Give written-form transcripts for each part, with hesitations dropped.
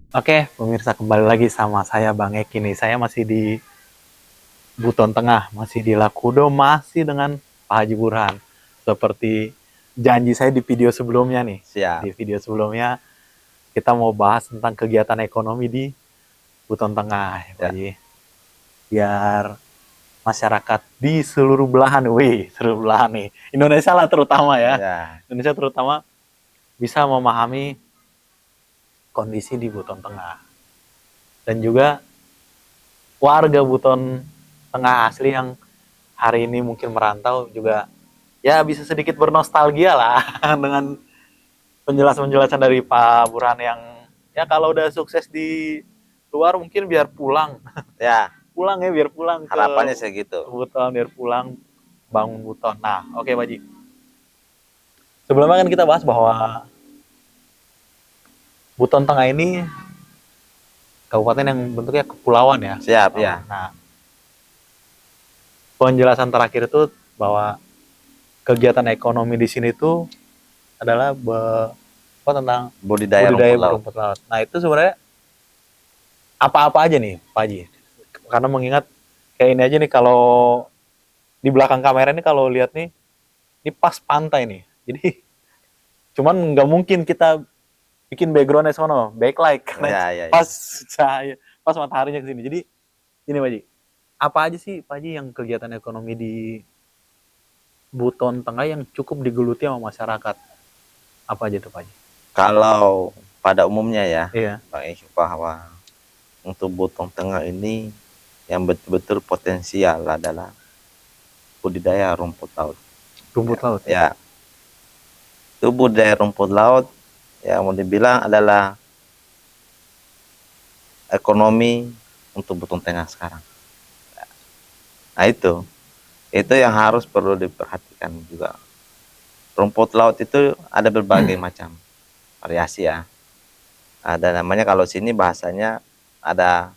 Oke, pemirsa kembali lagi sama saya Bang Eki nih. Saya masih di Buton Tengah, masih di Lakudo, masih dengan Pak Haji Burhan. Seperti janji saya di video sebelumnya nih. Di Siap. video sebelumnya kita mau bahas tentang kegiatan ekonomi di Buton Tengah, ya Pak Ya, Haji. Biar masyarakat di seluruh belahan, seluruh belahan nih. Indonesia lah terutama ya. ya, Indonesia terutama bisa memahami kondisi di Buton Tengah. Dan juga warga Buton Tengah asli yang hari ini mungkin merantau juga ya bisa sedikit bernostalgia lah dengan penjelasan-penjelasan dari Pak Burhan yang ya kalau udah sukses di luar mungkin biar pulang ya. pulang ya biar pulang ke Harapannya segitu. Buton biar pulang bangun Buton. Nah, oke Pak Ji. Sebelumnya kan kita bahas bahwa Buton Tengah ini kabupaten yang bentuknya kepulauan ya. Siap, Kepulauan. ya. Nah, penjelasan terakhir itu bahwa kegiatan ekonomi di sini tuh adalah apa tentang Budidaya budidaya rumput laut. rumput laut. Nah itu sebenarnya apa-apa aja nih Pak Haji? Karena mengingat kayak ini aja nih kalau di belakang kamera ini kalau lihat nih, ini pas pantai nih. Jadi cuman nggak mungkin kita bikin backgroundnya sono, backlight karena Ya, ya, pas ya. cahaya, pas mataharinya ke sini. Jadi ini Pak Haji, apa aja sih Pak Haji yang kegiatan ekonomi di Buton Tengah yang cukup digeluti sama masyarakat? Apa aja tuh Pak Haji? Kalau pada umumnya ya, Iya. Bang Isu, bahwa untuk Butong Tengah ini yang betul-betul potensial adalah budidaya rumput laut. Rumput Ya, laut ya. ya. Itu budidaya rumput laut yang mau dibilang adalah ekonomi untuk Butong Tengah sekarang. Nah itu yang harus perlu diperhatikan juga. Rumput laut itu ada berbagai macam variasi ya. Ada namanya, kalau sini bahasanya ada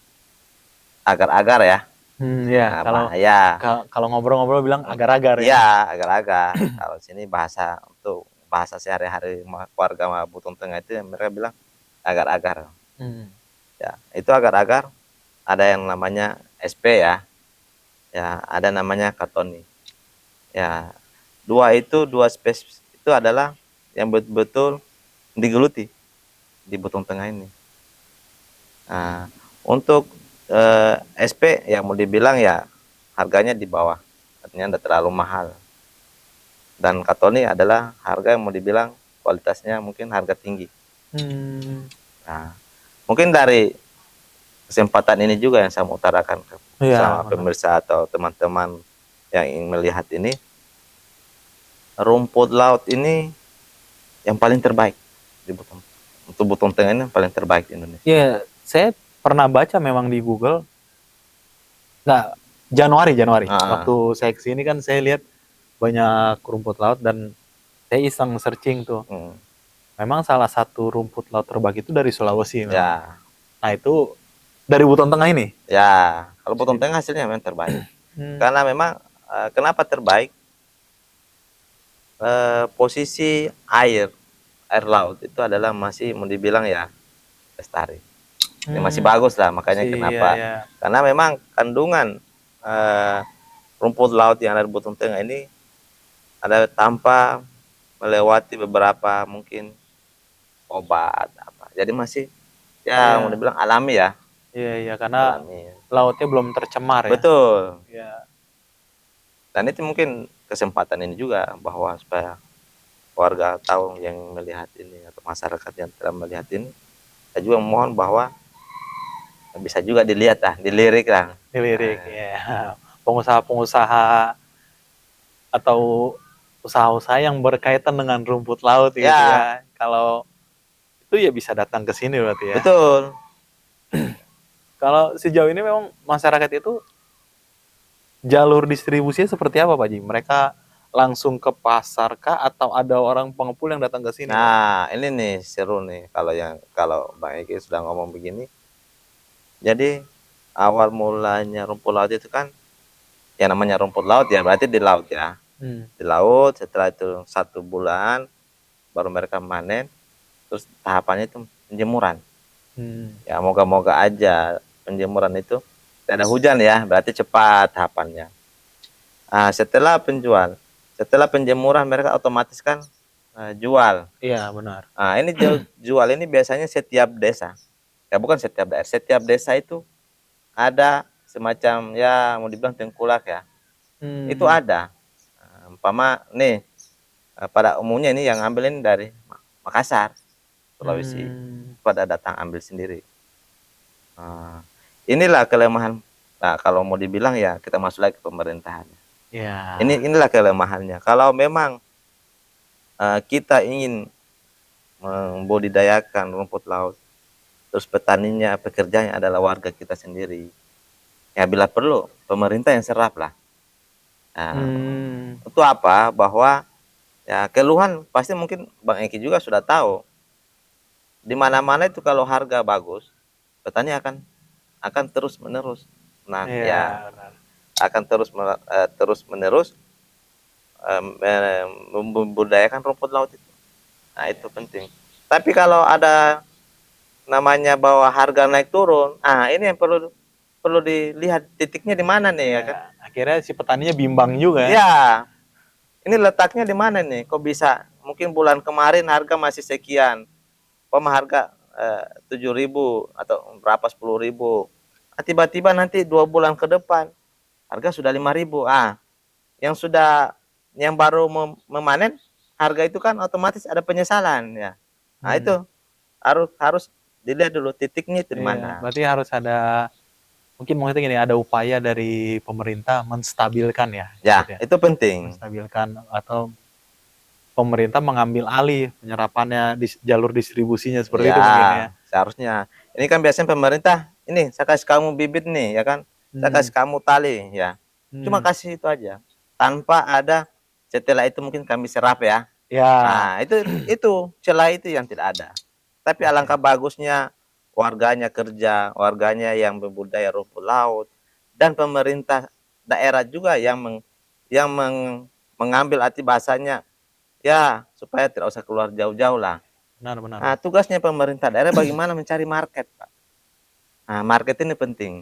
agar-agar ya. Ya kalau Nah, ya, kalau ngobrol-ngobrol bilang agar-agar ya. iya, agar-agar. Kalau sini bahasa untuk bahasa sehari-hari warga Buton Tengah itu mereka bilang agar-agar. Hmm. Ya, itu agar-agar. Ada yang namanya SP ya. Ya, ada namanya katoni. Ya, dua spesies itu adalah yang betul-betul digeluti di Buton Tengah ini. Nah, untuk SP yang mau dibilang ya harganya di bawah, artinya tidak terlalu mahal. Dan katoni adalah harga yang mau dibilang kualitasnya mungkin harga tinggi. Hmm. Nah, mungkin dari kesempatan ini juga yang saya mau utarakan Iya, sama benar. pemirsa atau teman-teman yang ingin melihat ini, rumput laut ini yang paling terbaik di Buton. Untuk Buton Tengah ini yang paling terbaik di Indonesia. Ya, saya pernah baca memang di Google. Nggak, Januari. Nah, Waktu saya kesini kan saya lihat banyak rumput laut dan saya iseng searching tuh. hmm, Memang salah satu rumput laut terbaik itu dari Sulawesi memang. ya, Nah itu dari Buton Tengah ini. ya, kalau Buton Tengah hasilnya memang terbaik. Hmm. Karena memang kenapa terbaik? Posisi air laut itu adalah masih mau dibilang ya lestari. Ya, masih Hmm. bagus lah, makanya Iya, kenapa? ya. Karena memang kandungan eh, rumput laut yang ada di Buton Tengah ini ada tanpa melewati beberapa mungkin obat apa. Jadi masih ya mau Iya. dibilang alami ya, Iya, karena alami. lautnya belum tercemar ya. Betul. Iya. Dan itu mungkin kesempatan ini juga bahwa supaya warga tahu yang melihat ini atau masyarakat yang telah melihat ini, saya juga mohon bahwa bisa juga dilihat lah, dilirik lah. Dilirik ya. Pengusaha-pengusaha atau usaha-usaha yang berkaitan dengan rumput laut gitu Ya, ya. Kalau itu ya bisa datang ke sini berarti ya. betul. Kalau sejauh ini memang masyarakat itu jalur distribusinya seperti apa Pak Ji? Mereka langsung ke pasar kah atau ada orang pengepul yang datang ke sini Pak? Nah, ini nih seru nih kalau Bang Eki sudah ngomong begini. Jadi awal mulanya rumput laut itu kan, yang namanya rumput laut ya berarti di laut ya. Hmm. Di laut, setelah itu 1 bulan baru mereka panen. Terus tahapannya itu penjemuran. Ya moga-moga aja penjemuran itu tidak ada hujan ya, berarti cepat tahapannya. Setelah penjemuran mereka otomatis kan jual. Iya, benar. Ini jual ini biasanya setiap desa. Ya bukan setiap daerah, setiap desa itu ada semacam ya mau dibilang tengkulak ya. Itu ada. Umpama nih pada umumnya ini yang ambil ini dari Makassar, Sulawesi. Pada datang ambil sendiri. Inilah kelemahan. Nah, kalau mau dibilang ya kita masuk lagi ke pemerintahan. Ya. Inilah kelemahannya. Kalau memang kita ingin membudidayakan rumput laut, terus petaninya, pekerjanya adalah warga kita sendiri. Ya bila perlu pemerintah yang serap lah. Itu apa? Bahwa ya keluhan pasti mungkin Bang Eki juga sudah tahu. Di mana-mana itu kalau harga bagus, petani akan terus menerus. Nah, ya Benar. akan terus menerus membudidayakan rumput laut itu. Nah, itu penting. Tapi kalau ada namanya bahwa harga naik turun, ini yang perlu dilihat titiknya di mana nih ya kan? Akhirnya si petaninya bimbang juga. Ya, ini letaknya di mana nih? Kok bisa? Mungkin bulan kemarin harga masih sekian, harga 7.000 atau berapa 10.000. Tiba-tiba nanti 2 bulan ke depan harga sudah 5.000. Yang baru memanen harga itu kan otomatis ada penyesalan ya. Itu harus dilihat dulu titiknya itu di mana. Berarti harus ada, mungkin maksudnya gini, ada upaya dari pemerintah menstabilkan ya. Ya, itu penting. Menstabilkan atau pemerintah mengambil alih penyerapannya di jalur distribusinya seperti itu mungkin ya. Seharusnya. Ini kan biasanya pemerintah, ini saya kasih kamu bibit nih ya kan. Saya kasih kamu tali ya. Cuma kasih itu aja. Tanpa ada setelah itu mungkin kami serap ya. Itu celah itu yang tidak ada. Tapi alangkah bagusnya warganya kerja, warganya yang berbudaya rumput laut, dan pemerintah daerah juga yang mengambil arti bahasanya ya supaya tidak usah keluar jauh-jauh lah. Benar. Tugasnya pemerintah daerah bagaimana mencari market, Pak. Market ini penting.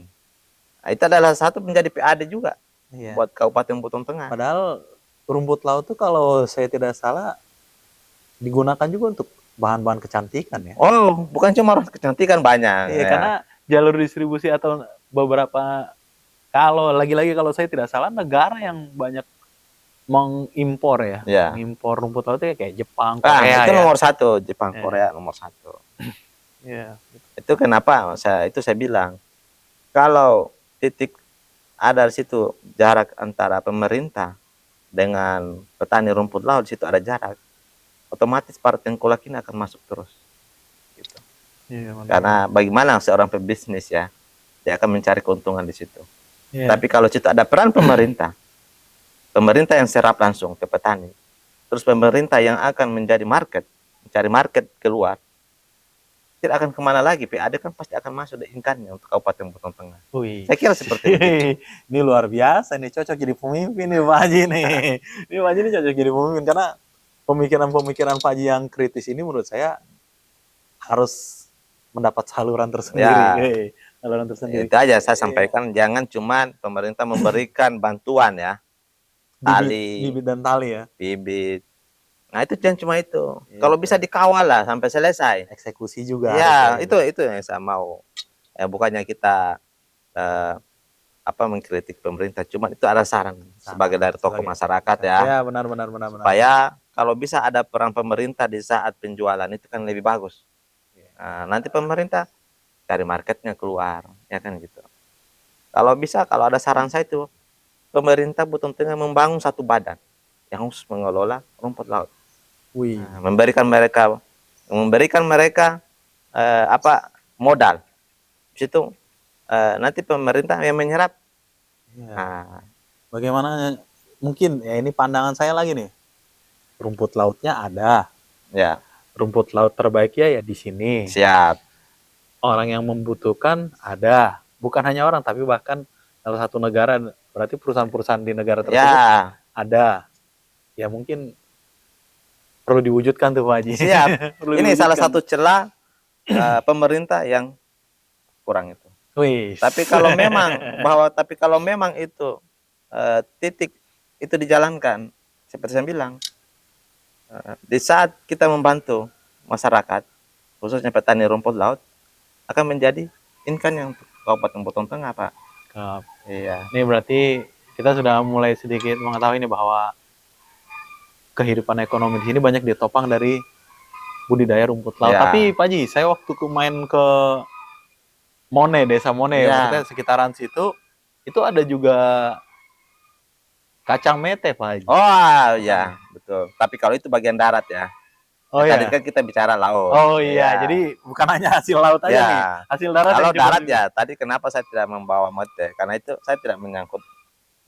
Itu adalah satu menjadi PAD juga buat Kabupaten Buton Tengah. Padahal rumput laut itu kalau saya tidak salah digunakan juga untuk bahan-bahan kecantikan ya. Oh, bukan cuma kecantikan, banyak. Iya, karena jalur distribusi atau beberapa, kalau lagi-lagi kalau saya tidak salah negara yang banyak mengimpor ya. Mengimpor rumput laut itu kayak Jepang, Korea itu nomor satu, Jepang, Korea nomor satu. Itu kenapa saya bilang kalau titik ada di situ jarak antara pemerintah dengan petani rumput laut, di situ ada jarak, otomatis para tengkulak ini akan masuk terus. Gitu. Karena bagaimana seorang pebisnis ya, dia akan mencari keuntungan di situ. Tapi kalau situ ada peran pemerintah yang serap langsung ke petani, terus pemerintah yang akan menjadi market, mencari market keluar, tidak akan kemana lagi, PAD kan pasti akan masuk di income-nya untuk Kabupaten Buton Tengah. Saya kira seperti itu. Ini luar biasa nih, cocok jadi pemimpin nih Pak Haji nih. Ini Pak Haji ini cocok jadi pemimpin karena pemikiran-pemikiran Pak Haji yang kritis ini menurut saya harus mendapat saluran tersendiri. Saluran tersendiri. Itu aja saya sampaikan, jangan cuma pemerintah memberikan bantuan ya. Bibit dan tali ya. Bibit. Nah, itu jangan cuma itu. Kalau bisa dikawal lah sampai selesai. Eksekusi juga. Ya, itu yang saya mau. Bukannya kita mengkritik pemerintah, cuma itu ada saran sebagai dari tokoh masyarakat ya. Ya, benar. Supaya kalau bisa ada peran pemerintah di saat penjualan itu kan lebih bagus. Nanti pemerintah cari marketnya keluar, ya kan gitu. Kalau bisa, kalau ada saran saya itu, pemerintah Buton Tengah membangun satu badan yang khusus mengelola rumput laut. Memberikan mereka modal. Di situ nanti pemerintah yang menyerap. Bagaimana mungkin ya, ini pandangan saya lagi nih. Rumput lautnya ada. Ya. Rumput laut terbaiknya ya di sini. Siap. Orang yang membutuhkan ada. Bukan hanya orang, tapi bahkan salah satu negara, berarti perusahaan-perusahaan di negara tersebut ada. Ya mungkin perlu diwujudkan tuh Pak Haji. Siap. Ini salah satu celah pemerintah yang kurang itu. Wih. Tapi kalau memang itu titik itu dijalankan, seperti saya bilang, di saat kita membantu masyarakat, khususnya petani rumput laut, akan menjadi income yang untuk Kabupaten Buton Tengah, Pak. Iya. Ini berarti kita sudah mulai sedikit mengetahui ini bahwa kehidupan ekonomi di sini banyak ditopang dari budidaya rumput laut. Ya. Tapi Pak Haji, saya waktu main ke Mone, desa Mone, Ya. maksudnya sekitaran situ, itu ada juga kacang mete, Pak Haji. Oh ya, betul. Tapi kalau itu bagian darat ya. Oh Tadi ya. kan kita bicara laut. Oh iya, jadi bukan hanya hasil laut aja Ya. nih, hasil darat. Kalau yang juga darat ya, tadi kenapa saya tidak membawa mete? Karena itu saya tidak menyangkut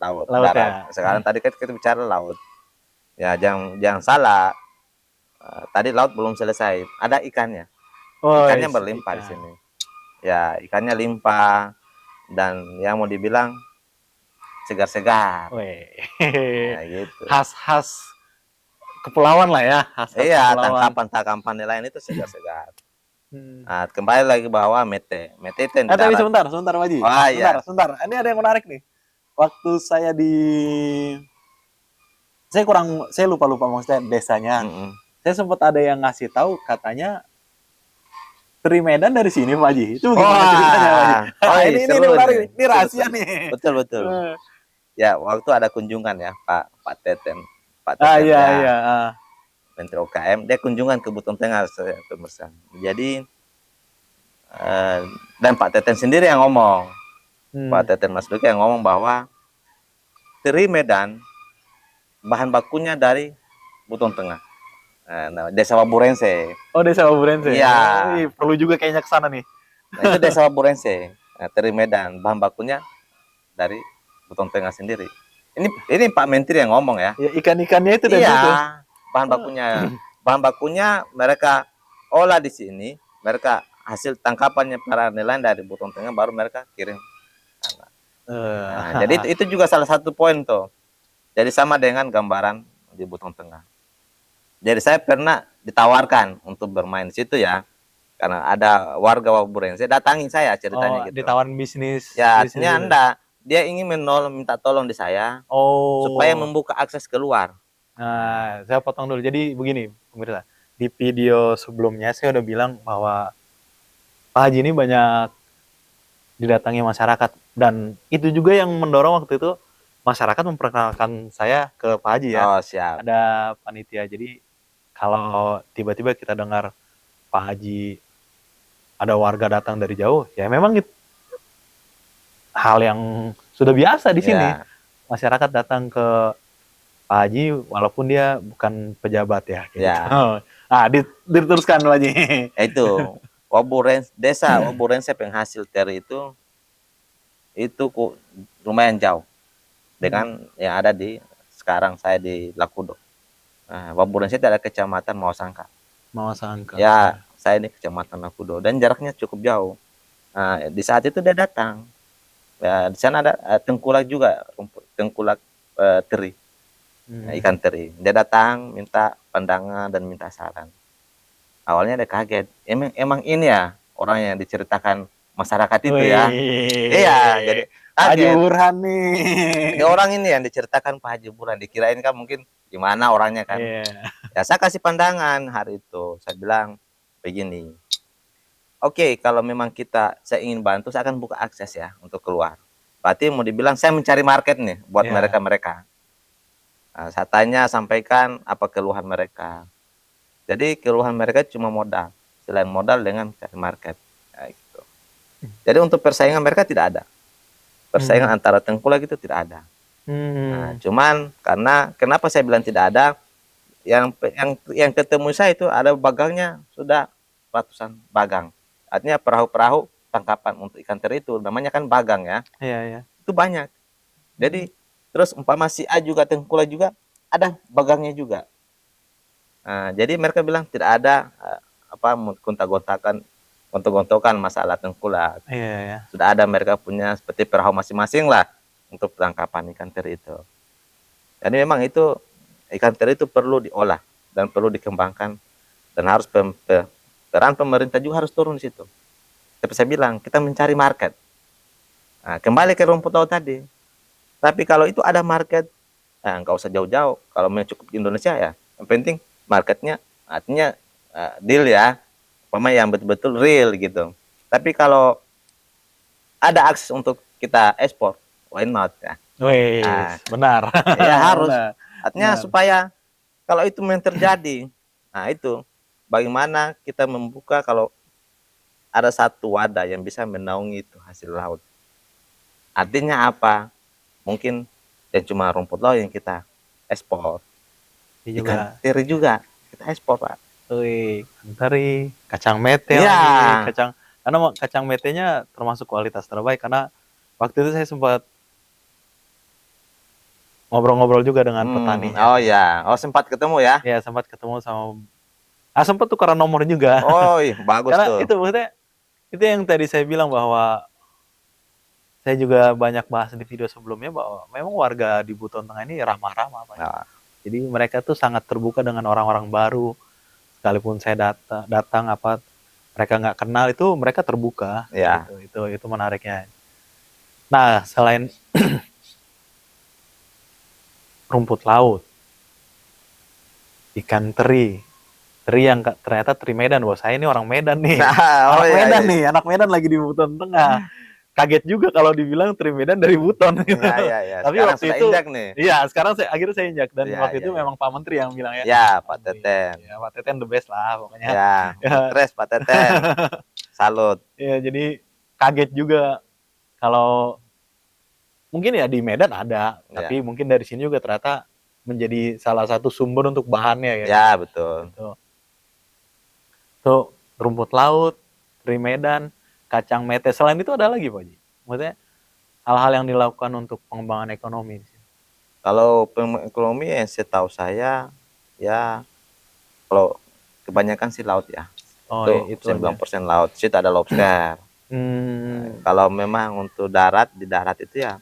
laut darat. ya. Sekarang tadi kan kita bicara laut. Ya, jangan salah. Tadi laut belum selesai. Ada ikannya. Oh, Ikannya berlimpah di sini. Ya, ikannya limpah dan yang mau dibilang segar-segar. Nah, gitu. Khas-khas kepulauan lah ya. Iya, tangkapan nelayan itu segar-segar. Nah, kembali lagi bahwa mete itu yang tapi sebentar Pak Haji. Sebentar. Ini ada yang menarik nih. Waktu saya saya lupa maksudnya desanya. Saya sempat ada yang ngasih tahu katanya teri Medan dari sini, Pak Haji. Itu gimana ceritanya, Pak Haji? Ini menarik, ini rahasia nih. Betul. Ya, waktu ada kunjungan ya, Pak Teten. Iya. Menteri UKM, dia kunjungan ke Buton Tengah, pemirsa. Jadi dan Pak Teten sendiri yang ngomong, Pak Teten Mas Duki yang ngomong bahwa teri Medan bahan bakunya dari Buton Tengah. Nah, Desa Waburense. Oh, Desa Waburense. Iya. Perlu juga kayaknya ke sana nih. Nah, itu Desa Waburense. Nah, teri Medan bahan bakunya dari Buton Tengah sendiri. Ini Pak Menteri yang ngomong ya. Ya, ikan-ikannya itu dari situ. Bahan bakunya mereka olah di sini, mereka hasil tangkapannya para nelayan dari Buton Tengah baru mereka kirim. Nah, jadi itu juga salah satu poin tuh. Jadi sama dengan gambaran di Buton Tengah. Jadi saya pernah ditawarkan untuk bermain di situ ya, karena ada warga Waburense datangi saya ceritanya gitu. Ditawarin bisnis. Ya, artinya Anda dia ingin minta tolong di saya supaya membuka akses keluar. Nah, saya potong dulu. Jadi begini, pemirsa. Di video sebelumnya saya udah bilang bahwa Pak Haji ini banyak didatangi masyarakat, dan itu juga yang mendorong waktu itu masyarakat memperkenalkan saya ke Pak Haji ya. Oh, siap. Ada panitia. Jadi kalau tiba-tiba kita dengar Pak Haji ada warga datang dari jauh, ya memang itu hal yang sudah biasa di sini. Masyarakat datang ke Pak Haji walaupun dia bukan pejabat ya. Gitu. Diteruskan Pak Haji. Itu Desa Waburense penghasil teri itu lumayan jauh dengan yang ada di sekarang saya di Lakudo. Nah, Waburense itu ada kecamatan Mawasangka. Ya, saya ini kecamatan Lakudo dan jaraknya cukup jauh. Nah, di saat itu dia datang. Ya, di sana ada tengkulak juga, tengkulak teri, ikan teri. Dia datang minta pandangan dan minta saran. Awalnya dia kaget. Emang ini ya orang yang diceritakan masyarakat itu ya. Iya, jadi Pak Haji Burhan nih. Ini orang ini yang diceritakan Pak Haji Burhan. Dikirain kan mungkin gimana orangnya kan. Ya saya kasih pandangan hari itu. Saya bilang begini. Oke, kalau memang saya ingin bantu, saya akan buka akses ya untuk keluar. Berarti mau dibilang saya mencari market nih buat mereka-mereka. Nah, saya tanya, sampaikan apa keluhan mereka. Jadi keluhan mereka cuma modal. Selain modal dengan cari market. Nah, gitu. Jadi untuk persaingan mereka tidak ada. Persaingan antara tengkulak itu tidak ada. Nah, cuman karena kenapa saya bilang tidak ada? Yang ketemu saya itu ada bagangnya sudah ratusan bagang. Artinya perahu-perahu tangkapan untuk ikan teri itu namanya kan bagang ya. Iya. Itu banyak. Jadi terus umpama si A juga tengkulak juga ada bagangnya juga. Nah, jadi mereka bilang tidak ada gontok-gontokan masalah tengkulak. Iya. Sudah ada mereka punya seperti perahu masing-masing lah untuk tangkapan ikan teri itu. Jadi memang itu ikan teri itu perlu diolah dan perlu dikembangkan dan harus peran pemerintah juga harus turun di situ. Seperti saya bilang, kita mencari market. Nah, kembali ke rumput laut tadi. Tapi kalau itu ada market, nggak usah jauh-jauh. Kalau mau cukup di Indonesia ya, yang penting marketnya, artinya deal ya, pemain yang betul-betul real gitu. Tapi kalau ada akses untuk kita ekspor, why not ya? Wes, Nah, benar. ya harus. Benar. Artinya Benar. supaya kalau itu memang terjadi, nah itu bagaimana kita membuka kalau ada satu wadah yang bisa menaungi itu hasil laut. Artinya apa? Mungkin yang cuma rumput laut yang kita ekspor, Ini ikan juga. teri juga kita ekspor, Pak. Wih, teri, kacang mete Iya, lagi, karena kacang metenya termasuk kualitas terbaik karena waktu itu saya sempat ngobrol-ngobrol juga dengan petaninya. oh ya, oh sempat ketemu ya? Ya, sempat ketemu sama sempat tukeran nomor juga. Oh, iya, bagus Karena tuh. itu maksudnya itu yang tadi saya bilang bahwa saya juga banyak bahas di video sebelumnya bahwa memang warga di Buton Tengah ini ramah-ramah, Pak. Nah, Jadi mereka tuh sangat terbuka dengan orang-orang baru. Sekalipun saya datang apa mereka nggak kenal itu mereka terbuka ya, gitu. Itu menariknya. Nah, selain rumput laut, ikan teri yang ternyata teri Medan, bahwa saya ini orang Medan nih. Nah, oh Anak iya, Medan iya. nih, anak Medan lagi di Buton Tengah. Kaget juga kalau dibilang teri Medan dari Buton gitu. Iya, iya, iya. Tapi Sekarang waktu sudah itu injak nih. iya, sekarang akhirnya saya injak dan Iya, waktu iya, itu iya. memang Pak Menteri yang bilang ya. Ya, Pak Teten. Ya, Pak Teten the best lah pokoknya. Ya, Ya, stres Pak Teten. Salut. ya jadi kaget juga kalau mungkin ya di Medan ada, Ya, tapi mungkin dari sini juga ternyata menjadi salah satu sumber untuk bahannya ya. ya betul. Gitu. Tuh rumput laut, teri Medan, kacang mete. Selain itu ada lagi Pak Haji? Maksudnya hal-hal yang dilakukan untuk pengembangan ekonomi di sini. Kalau ekonomi yang setahu saya, ya kalau kebanyakan sih laut ya. Oh, Itu itu aja. 90% laut. Di situ ada lobster. Kalau memang untuk darat, di darat itu ya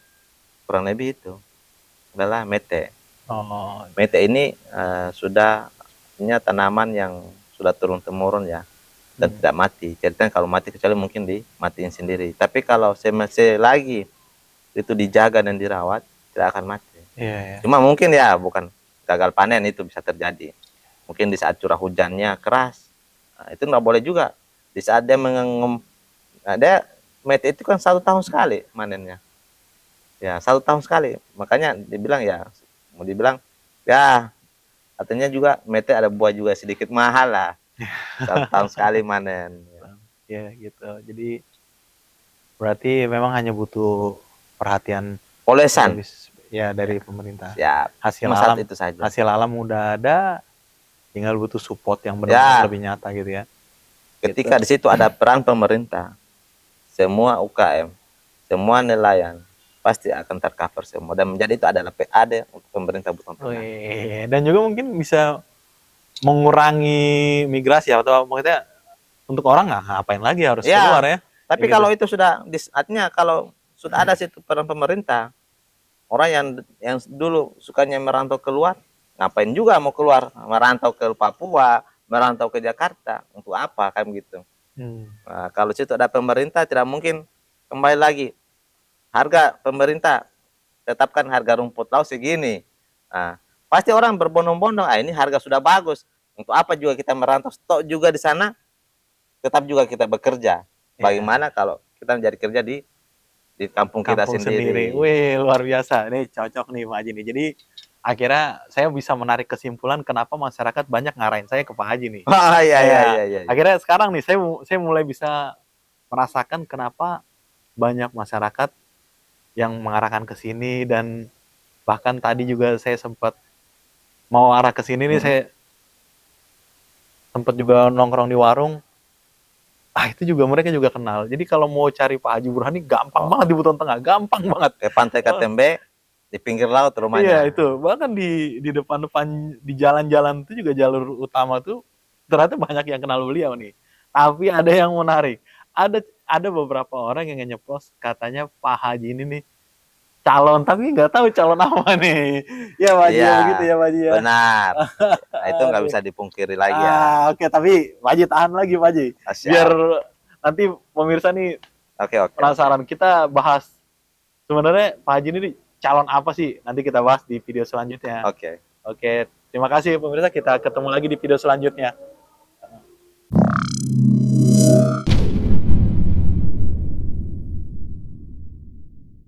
kurang lebih itu adalah mete. Oh, Mete ini sudah punya tanaman yang sudah turun temurun ya dan tidak mati. Ceritanya kalau mati kecuali mungkin dimatiin sendiri. Tapi kalau masih lagi itu dijaga dan dirawat tidak akan mati. iya. Cuma mungkin ya bukan gagal panen itu bisa terjadi. Mungkin di saat curah hujannya keras, nah, itu nggak boleh juga. Di saat dia ada mete itu kan 1 tahun sekali manennya. Ya 1 tahun sekali. Makanya dibilang ya mau dibilang ya artinya juga mete ada buah juga sedikit mahal lah. 1 tahun sekali manen. Ya gitu. Jadi berarti memang hanya butuh perhatian Polesan. ya dari pemerintah. Ya, Hasil masalah alam itu saja. Hasil alam udah ada, tinggal butuh support yang benar-benar Ya. lebih nyata gitu ya. Ketika di situ ada peran pemerintah, semua UKM, semua nelayan pasti akan tercover semua dan menjadi itu adalah PAD untuk pemerintah Buton Tengah. Dan juga mungkin bisa mengurangi migrasi atau maksudnya untuk orang nggak ngapain lagi harus keluar ya. Tapi gitu. kalau itu sudah artinya kalau sudah ada situ peran pemerintah, orang yang dulu sukanya merantau keluar, ngapain juga mau keluar merantau ke Papua, merantau ke Jakarta untuk apa kan gitu. Nah, kalau situ ada pemerintah tidak mungkin kembali lagi. Harga pemerintah tetapkan harga rumput laut segini. Nah, pasti orang berbondong-bondong, ini harga sudah bagus. Untuk apa juga kita merantau, stok juga di sana, tetap juga kita bekerja. Bagaimana kalau kita menjadi kerja di kampung kita sendiri. Wih, luar biasa. Ini cocok nih Pak Haji nih. Jadi akhirnya saya bisa menarik kesimpulan kenapa masyarakat banyak ngarahin saya ke Pak Haji nih. Iya. Akhirnya sekarang nih saya mulai bisa merasakan kenapa banyak masyarakat yang mengarahkan ke sini dan bahkan tadi juga saya sempat mau arah ke sini nih saya sempat juga nongkrong di warung. Itu juga mereka juga kenal. Jadi kalau mau cari Pak Haji Burhani gampang banget di Buton Tengah, gampang banget. Ke Pantai Katembe di pinggir laut rumahnya. Iya itu, bahkan di depan-depan di jalan-jalan itu juga jalur utama tuh ternyata banyak yang kenal beliau nih. Tapi ada yang menarik. Ada beberapa orang yang nge-post katanya Pak Haji ini nih calon tapi nggak tahu calon apa nih. Ya Pak Haji, Iya, ya begitu ya Pak Haji ya. benar. Nah, itu nggak Aduh. bisa dipungkiri lagi ya. Oke, tapi Pak Haji tahan lagi Pak Haji. Ah, Biar siap. nanti pemirsa nih Oke, oke, oke. penasaran. Kita bahas sebenarnya Pak Haji ini calon apa sih? Nanti kita bahas di video selanjutnya. Oke. Oke, terima kasih pemirsa. Kita ketemu lagi di video selanjutnya.